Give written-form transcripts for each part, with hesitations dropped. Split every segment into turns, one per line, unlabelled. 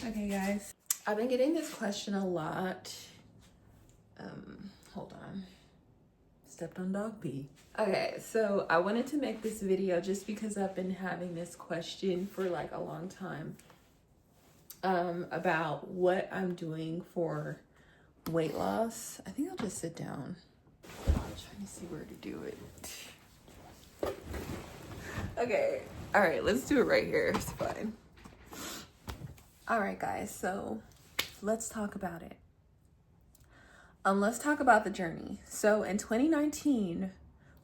Okay, guys. I've been getting this question a lot. Hold on. Stepped on dog pee. Okay, so I wanted to make this video just because I've been having this question for like a long time about what I'm doing for weight loss. I think I'll just sit down. I'm trying to see where to do it. Okay, all right, let's do it right here. It's fine. All right, guys, so let's talk about it. Let's talk about the journey. So in 2019,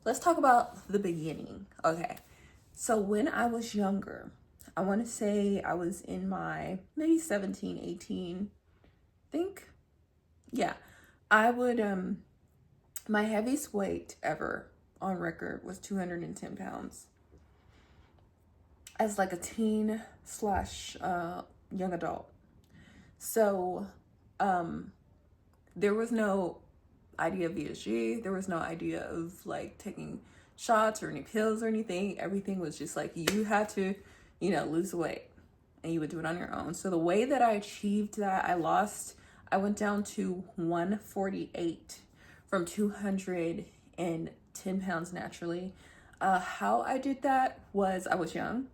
let's talk about the beginning. Okay, so when I was younger, I want to say I was in my maybe 17, 18, think. Yeah, I would, my heaviest weight ever on record was 210 pounds. As like a teen slash young adult. So there was no idea of VSG. There was no idea of like taking shots or any pills or anything. Everything was just like you had to, lose weight and you would do it on your own. So the way that I achieved that, I went down to 148 from 210 pounds naturally. How I did that was I was young.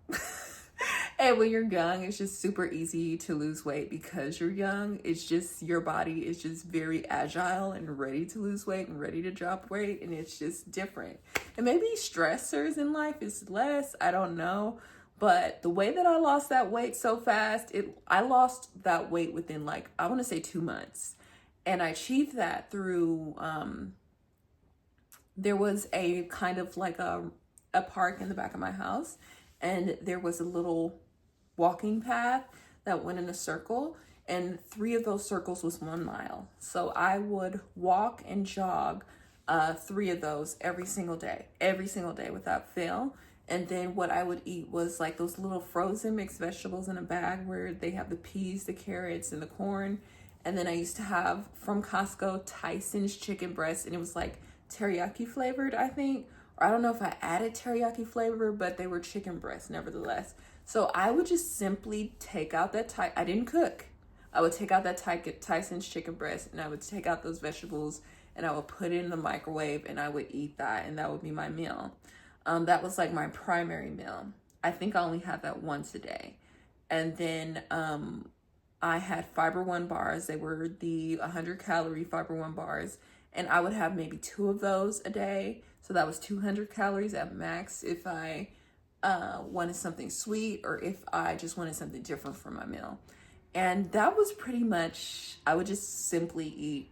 And when you're young, it's just super easy to lose weight because you're young. It's just your body is just very agile and ready to lose weight and ready to drop weight. And it's just different. And maybe stressors in life is less. I don't know. But the way that I lost that weight so fast, I lost that weight within like, I want to say 2 months. And I achieved that through, there was a kind of like a park in the back of my house. And there was a little walking path that went in a circle, and 3 of those circles was 1 mile. So I would walk and jog 3 of those every single day without fail. And then what I would eat was like those little frozen mixed vegetables in a bag where they have the peas, the carrots, and the corn. And then I used to have from Costco Tyson's chicken breast, and it was like teriyaki flavored, I think. Or I don't know if I added teriyaki flavor, but they were chicken breasts nevertheless. So I would just simply take out that I didn't cook. I would take out that Tyson's chicken breast, and I would take out those vegetables, and I would put it in the microwave, and I would eat that, and that would be my meal. That was like my primary meal. I think I only had that once a day. And then I had Fiber One bars. They were the 100-calorie Fiber One bars, and I would have maybe 2 of those a day. So that was 200 calories at max if I wanted something sweet or if I just wanted something different for my meal. And that was pretty much, I would just simply eat,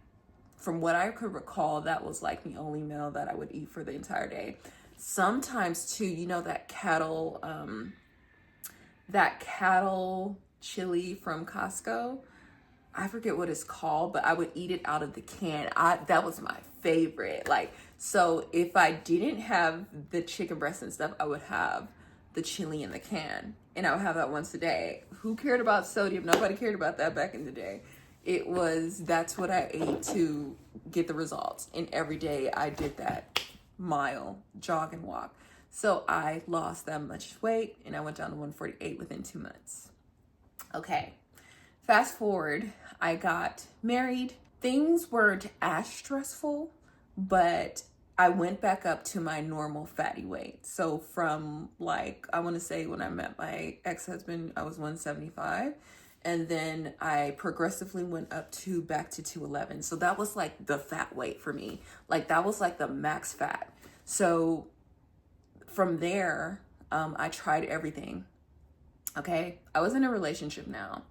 from what I could recall, that was like the only meal that I would eat for the entire day. Sometimes too, that cattle chili from Costco, I forget what it's called, but I would eat it out of the can. That was my favorite. Like, so if I didn't have the chicken breast and stuff, I would have the chili in the can, and I would have that once a day. Who cared about sodium? Nobody cared about that back in the day. That's what I ate to get the results. And every day I did that mile jog and walk. So I lost that much weight, and I went down to 148 within 2 months. Okay. Fast forward, I got married. Things weren't as stressful, but I went back up to my normal fatty weight. So from like, I want to say when I met my ex-husband, I was 175. And then I progressively went up back to 211. So that was like the fat weight for me. Like that was like the max fat. So from there, I tried everything. Okay. I was in a relationship now.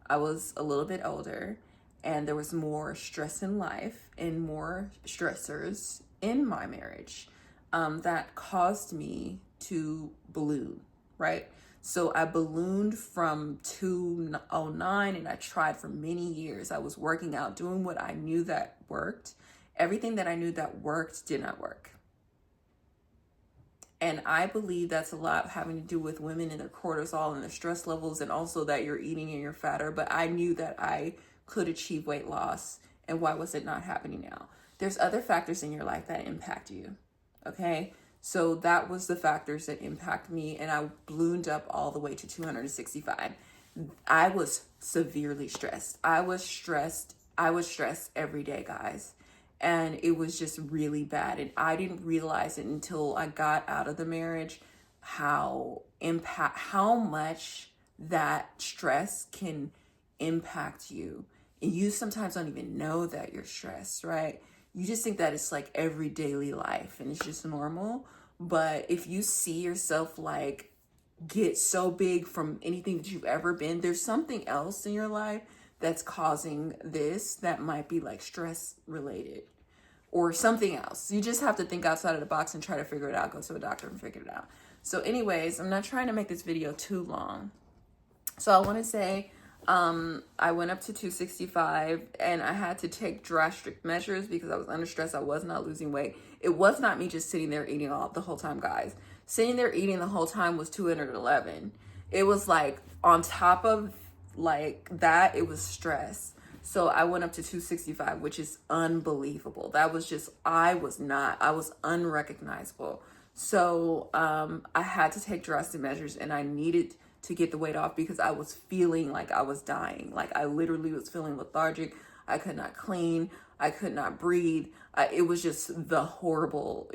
I was a little bit older, and there was more stress in life and more stressors in my marriage that caused me to balloon, right? So I ballooned from 209, and I tried for many years. I was working out, doing what I knew that worked. Everything that I knew that worked did not work. And I believe that's a lot having to do with women and their cortisol and their stress levels, and also that you're eating and you're fatter. But I knew that I could achieve weight loss, and why was it not happening now? There's other factors in your life that impact you, okay? So that was the factors that impact me, and I ballooned up all the way to 265. I was severely stressed. I was stressed every day, guys. And it was just really bad. And I didn't realize it until I got out of the marriage how much that stress can impact you. And you sometimes don't even know that you're stressed, right? You just think that it's like every daily life and it's just normal. But if you see yourself like get so big from anything that you've ever been, there's something else in your life that's causing this that might be like stress related or something else. You just have to think outside of the box and try to figure it out. Go to a doctor and figure it out. So anyways, I'm not trying to make this video too long. So I want to say I went up to 265 and I had to take drastic measures because I was under stress. I was not losing weight. It was not me just sitting there eating all the whole time, guys. Sitting there eating the whole time was 211. It was like on top of like that, it was stress. So I went up to 265, which is unbelievable. That was just, I was unrecognizable. So I had to take drastic measures and I needed to get the weight off because I was feeling like I was dying. Like I literally was feeling lethargic. I could not clean. I could not breathe. It was just horrible.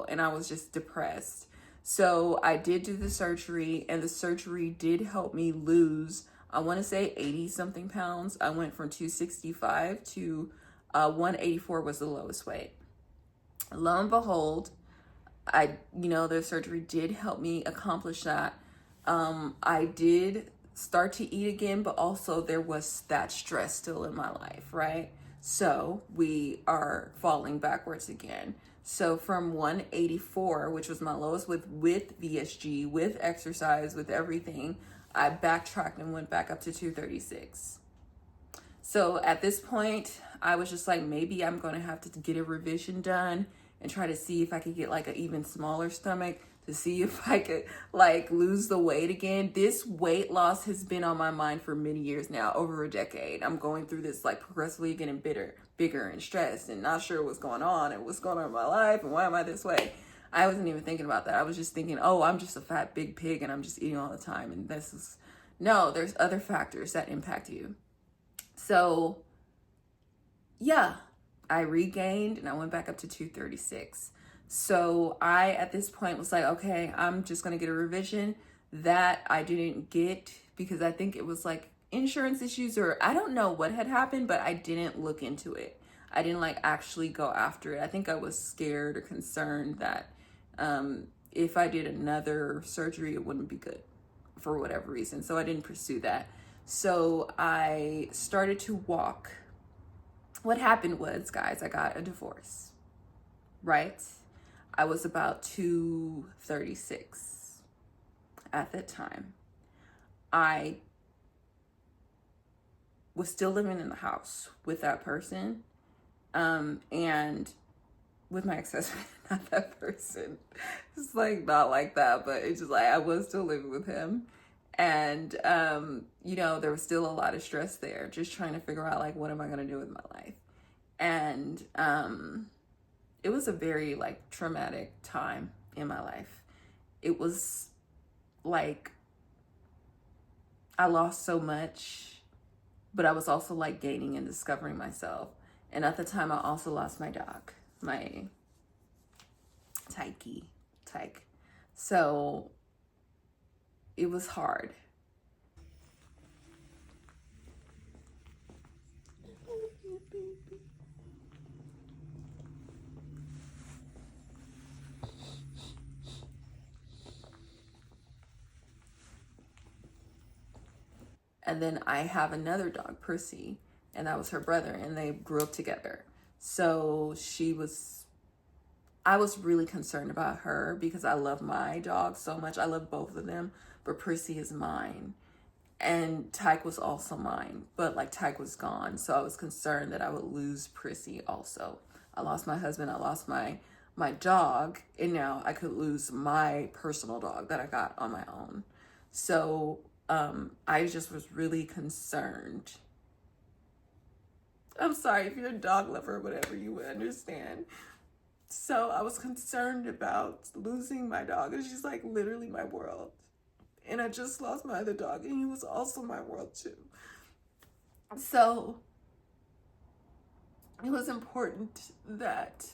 And I was just depressed. So I did do the surgery and the surgery did help me lose, I want to say 80 something pounds. I went from 265 to 184 was the lowest weight. Lo and behold, the surgery did help me accomplish that. I did start to eat again, but also there was that stress still in my life, right? So we are falling backwards again. So from 184, which was my lowest with VSG, with exercise, with everything, I backtracked and went back up to 236. So at this point, I was just like, maybe I'm going to have to get a revision done and try to see if I could get like an even smaller stomach to see if I could like lose the weight again. This weight loss has been on my mind for many years now, over a decade. I'm going through this like progressively getting bigger and stressed and not sure what's going on and what's going on in my life and why am I this way? I wasn't even thinking about that. I was just thinking, oh, I'm just a fat big pig and I'm just eating all the time. And no, there's other factors that impact you. So yeah, I regained and I went back up to 236. So I, at this point, was like, okay, I'm just going to get a revision. That I didn't get because I think it was like insurance issues or I don't know what had happened, but I didn't look into it. I didn't like actually go after it. I think I was scared or concerned that if I did another surgery, it wouldn't be good for whatever reason. So I didn't pursue that. So I started to walk. What happened was, guys, I got a divorce, right? I was about 236 at that time. I was still living in the house with that person, and with my ex-husband, not that person. It's like not like that, but it's just like I was still living with him. And, there was still a lot of stress there, just trying to figure out like, what am I going to do with my life? And, it was a very like traumatic time in my life. It was like, I lost so much, but I was also like gaining and discovering myself. And at the time I also lost my dog, my Tyke. So it was hard. And then I have another dog, Percy, and that was her brother, and they grew up together. So I was really concerned about her because I love my dog so much. I love both of them, but Percy is mine. And Tyke was also mine, but like Tyke was gone. So I was concerned that I would lose Percy also. I lost my husband, I lost my dog, and now I could lose my personal dog that I got on my own. So I just was really concerned. I'm sorry, if you're a dog lover or whatever, you would understand. So I was concerned about losing my dog. It's just like literally my world. And I just lost my other dog, and he was also my world too. So it was important that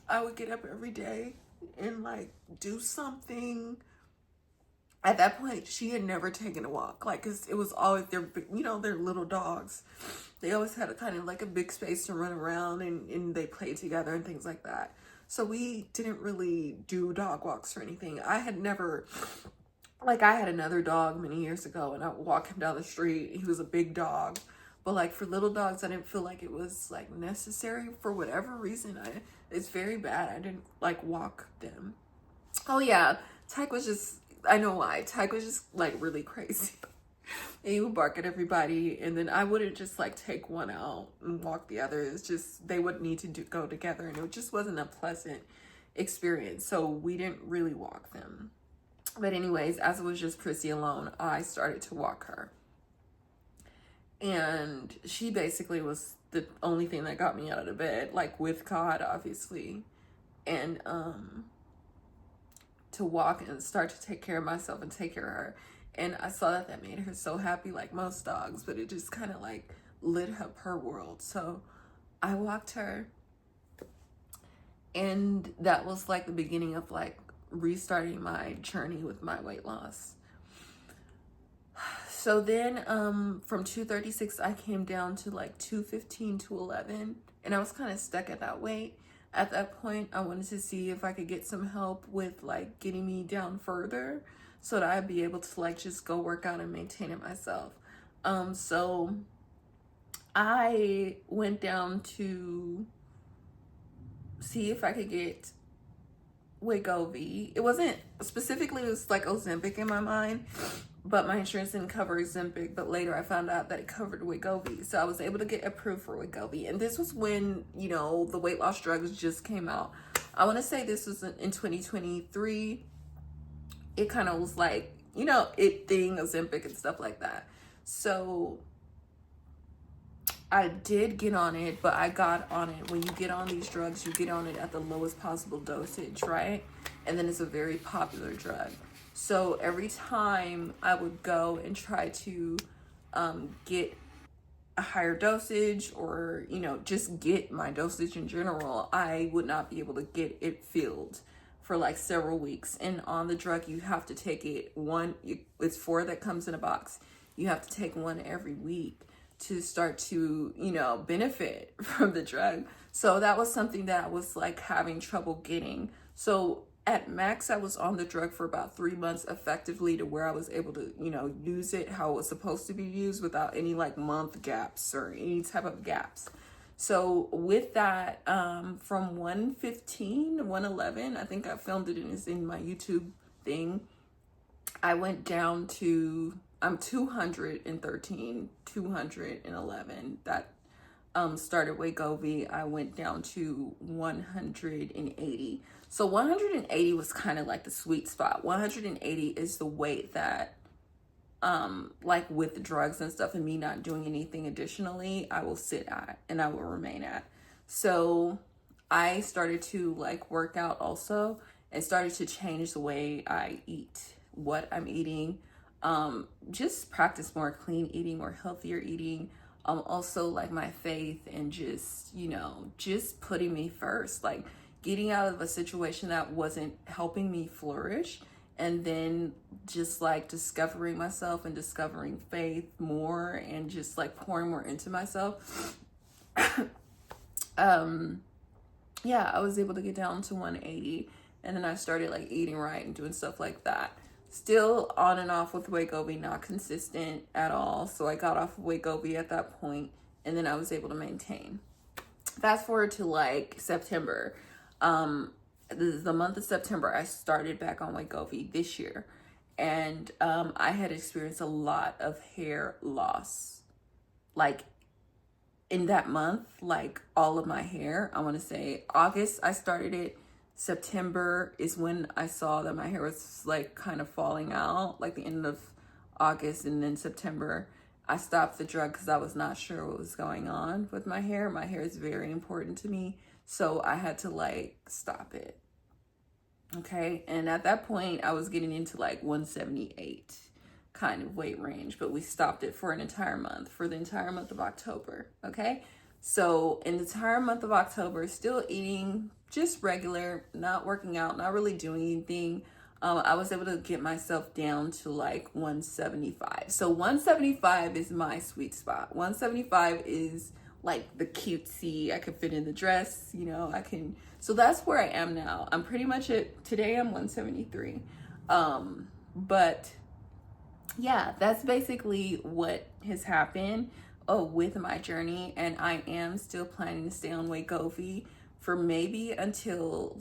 I would get up every day and like do something. At that point, she had never taken a walk. Like, 'cause it was always their, you know, their little dogs. They always had a kind of like a big space to run around, and they played together and things like that. So we didn't really do dog walks or anything. I had never, like, I had another dog many years ago, and I would walk him down the street. He was a big dog. But like for little dogs, I didn't feel like it was like necessary for whatever reason. It's very bad. I didn't like walk them. Oh yeah, Tyke was just, I know why. Tyke was just like really crazy. And he would bark at everybody, and then I wouldn't just like take one out and walk the other. It's just they would need to go together, and it just wasn't a pleasant experience. So we didn't really walk them. But anyways, as it was just Prissy alone, I started to walk her. And she basically was the only thing that got me out of the bed, like with God, obviously. And to walk and start to take care of myself and take care of her. And I saw that made her so happy, like most dogs, but it just kind of like lit up her world. So I walked her, and that was like the beginning of like restarting my journey with my weight loss. So then from 236, I came down to like 215, 211, and I was kind of stuck at that weight. At that point, I wanted to see if I could get some help with like getting me down further so that I'd be able to like just go work out and maintain it myself. So I went down to see if I could get Wegovy. It wasn't specifically, it was like Ozempic in my mind, but my insurance didn't cover Ozempic. But later I found out that it covered Wegovy, so I was able to get approved for Wegovy. And this was when, you know, the weight loss drugs just came out. I want to say this was in 2023. It kind of was like, you know, it thing, Ozempic and stuff like that. So I did get on it, but I got on it. When you get on these drugs, you get on it at the lowest possible dosage, right? And then it's a very popular drug. So every time I would go and try to get a higher dosage, or, you know, just get my dosage in general, I would not be able to get it filled for like several weeks. And on the drug, you have to take it it's 4 that comes in a box. You have to take one every week to start to, you know, benefit from the drug. So that was something that I was like having trouble getting. So at max, I was on the drug for about 3 months effectively, to where I was able to, you know, use it how it was supposed to be used without any like month gaps or any type of gaps. So with that, from 115 to 111, I think I filmed it and it's in my YouTube thing, I went down to 213, 211. That started Wegovy. I went down to 180. So 180 was kind of like the sweet spot. 180 is the weight that like with the drugs and stuff and me not doing anything additionally, I will sit at and I will remain at. So I started to like work out also, and started to change the way I eat, what I'm eating. Just practice more clean eating, more healthier eating. Also like my faith, and just, you know, just putting me first, like getting out of a situation that wasn't helping me flourish, and then just like discovering myself and discovering faith more, and just like pouring more into myself. Yeah, I was able to get down to 180, and then I started like eating right and doing stuff like that. Still on and off with Wegovy, not consistent at all. So I got off of Wegovy at that point, and then I was able to maintain. Fast forward to like September. The month of September, I started back on Wegovy this year, and I had experienced a lot of hair loss. Like in that month, like all of my hair, I want to say August, I started it. September is when I saw that my hair was like kind of falling out, like the end of August. And then September, I stopped the drug because I was not sure what was going on with my hair. My hair is very important to me. So I had to like stop it. Okay. And at that point, I was getting into like 178 kind of weight range, but we stopped it for an entire month, for the entire month of October. Okay. So in the entire month of October, still eating just regular, not working out, not really doing anything. I was able to get myself down to like 175. So 175 is my sweet spot. 175 is like the cutesy, I could fit in the dress, you know, I can. So that's where I am now. I'm pretty much at, today I'm 173. But yeah, that's basically what has happened with my journey. And I am still planning to stay on Wegovy for maybe until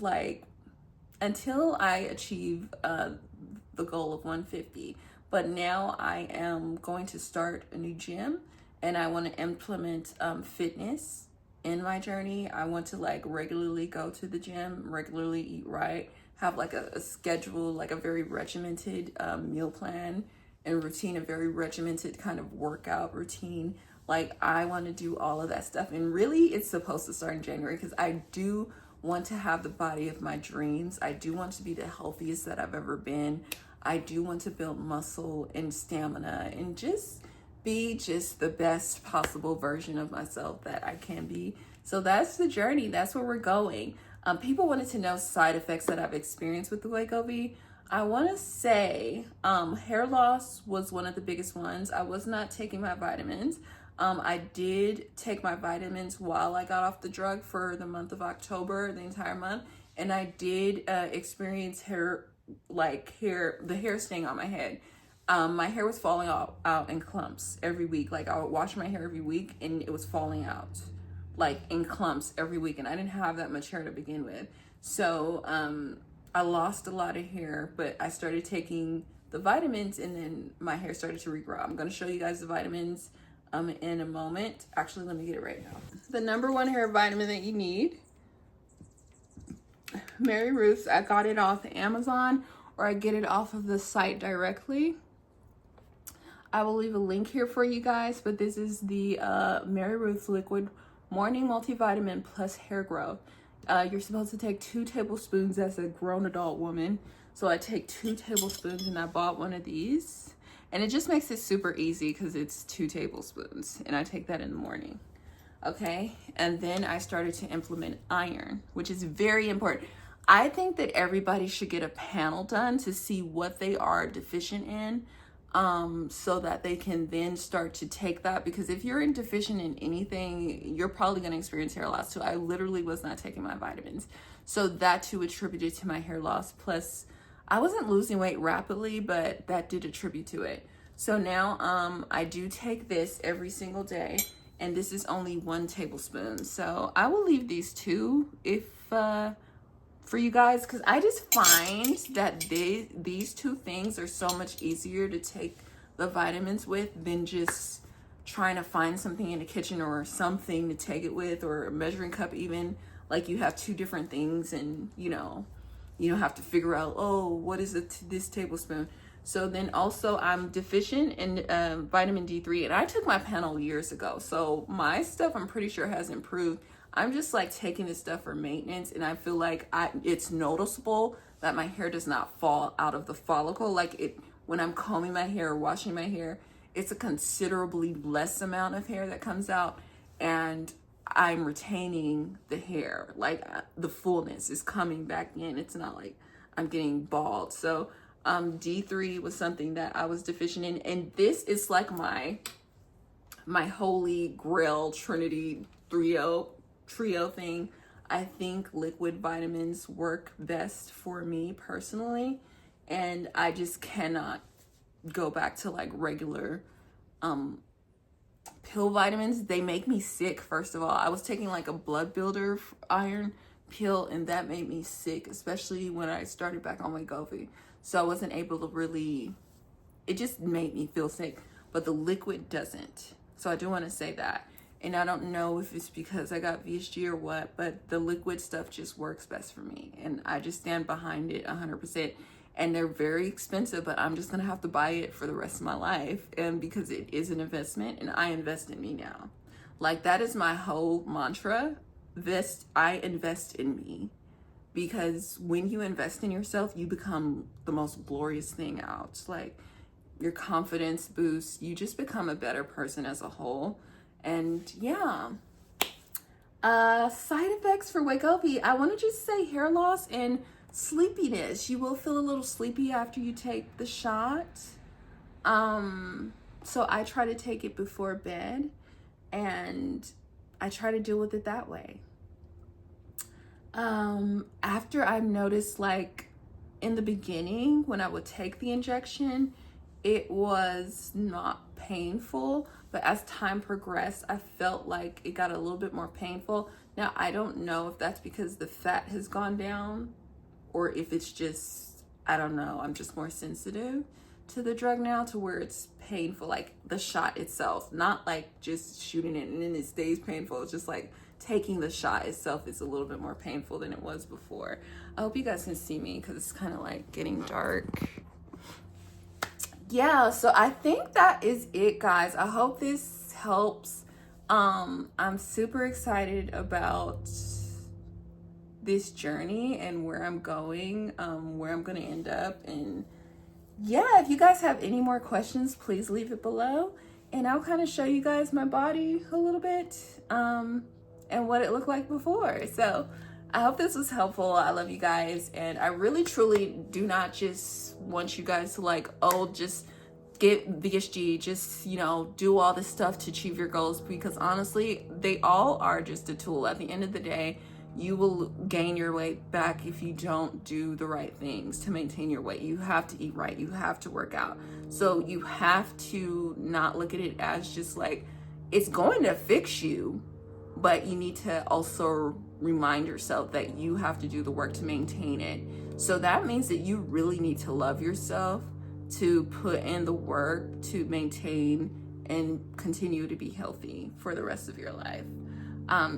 I achieve the goal of 150. But now I am going to start a new gym, and I want to implement fitness in my journey. I want to like regularly go to the gym, regularly eat right, have like a schedule, like a very regimented meal plan and routine, a very regimented kind of workout routine. Like I want to do all of that stuff. And really it's supposed to start in January, because I do want to have the body of my dreams. I do want to be the healthiest that I've ever been. I do want to build muscle and stamina and just be just the best possible version of myself that I can be. So that's the journey. That's where we're going. People wanted to know side effects that I've experienced with the Wegovy. I want to say hair loss was one of the biggest ones. I was not taking my vitamins. I did take my vitamins while I got off the drug for the month of October, the entire month. And I did experience the hair staying on my head. My hair was falling out in clumps every week. Like I would wash my hair every week and it was falling out like in clumps every week. And I didn't have that much hair to begin with. So I lost a lot of hair, but I started taking the vitamins and then my hair started to regrow. I'm going to show you guys the vitamins in a moment. Actually, let me get it right now. The number one hair vitamin that you need, Mary Ruth's. I got it off Amazon, or I get it off of the site directly. I will leave a link here for you guys, but this is the Mary Ruth's Liquid Morning Multivitamin Plus Hair Growth. You're supposed to take 2 tablespoons as a grown adult woman. So I take 2 tablespoons, and I bought one of these. And it just makes it super easy because it's 2 tablespoons. And I take that in the morning. Okay. And then I started to implement iron, which is very important. I think that everybody should get a panel done to see what they are deficient in, so that they can then start to take that. Because if you're deficient in anything, you're probably going to experience hair loss. So I literally was not taking my vitamins. So that too attributed to my hair loss. Plus, I wasn't losing weight rapidly, but that did attribute to it. So now I do take this every single day, and this is only 1 tablespoon. So I will leave these 2 if for you guys, because I just find that these 2 things are so much easier to take the vitamins with than just trying to find something in the kitchen or something to take it with, or a measuring cup even. Like you have 2 different things, and you don't have to figure out, oh, what is this tablespoon. So then also I'm deficient in vitamin D3, and I took my panel years ago. So my stuff I'm pretty sure has improved. I'm just like taking this stuff for maintenance, and I feel like it's noticeable that my hair does not fall out of the follicle. Like when I'm combing my hair or washing my hair, it's a considerably less amount of hair that comes out, and I'm retaining the hair. Like the fullness is coming back in. It's not like I'm getting bald. So D3 was something that I was deficient in, and this is like my holy grail trinity trio thing. I think liquid vitamins work best for me personally, and I just cannot go back to like regular pill vitamins. They make me sick. First of all, I was taking like a blood builder iron pill, and that made me sick, especially when I started back on Wegovy. So I wasn't able to really, it just made me feel sick, but the liquid doesn't. So I do want to say that. And I don't know if it's because I got VSG or what, but the liquid stuff just works best for me. And I just stand behind it 100%. And they're very expensive, but I'm just going to have to buy it for the rest of my life. And because it is an investment, and I invest in me now. Like that is my whole mantra. I invest in me. because when you invest in yourself, you become the most glorious thing out. Like, your confidence boosts, you just become a better person as a whole. And yeah, side effects for Wegovy, I want to just say hair loss and sleepiness. You will feel a little sleepy after you take the shot. So I try to take it before bed, and I try to deal with it that way. After I've noticed, like, in the beginning when I would take the injection, it was not painful, but as time progressed, I felt like it got a little bit more painful. Now, I don't know if that's because the fat has gone down, or if it's just, I don't know, I'm just more sensitive to the drug now, to where it's painful, like the shot itself, not like just shooting it and then it stays painful. It's just like taking the shot itself is a little bit more painful than it was before. I hope you guys can see me because it's kind of like getting dark. Yeah, so I think that is it, guys. I hope this helps. I'm super excited about this journey and where I'm going, where I'm going to end up. And yeah, if you guys have any more questions, please leave it below, and I'll kind of show you guys my body a little bit, and what it looked like before. So I hope this was helpful. I love you guys, and I really truly do not just want you guys to like, oh, just get VSG, just, you know, do all this stuff to achieve your goals, because honestly, they all are just a tool. At the end of the day, you will gain your weight back if you don't do the right things to maintain your weight. You have to eat right. You have to work out. So you have to not look at it as just like, it's going to fix you, but you need to also remind yourself that you have to do the work to maintain it. So that means that you really need to love yourself, to put in the work to maintain and continue to be healthy for the rest of your life.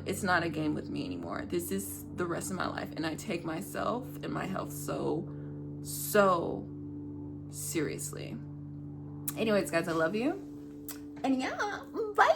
It's not a game with me anymore. This is the rest of my life, and I take myself and my health so seriously. Anyways, guys, I love you, and yeah, bye.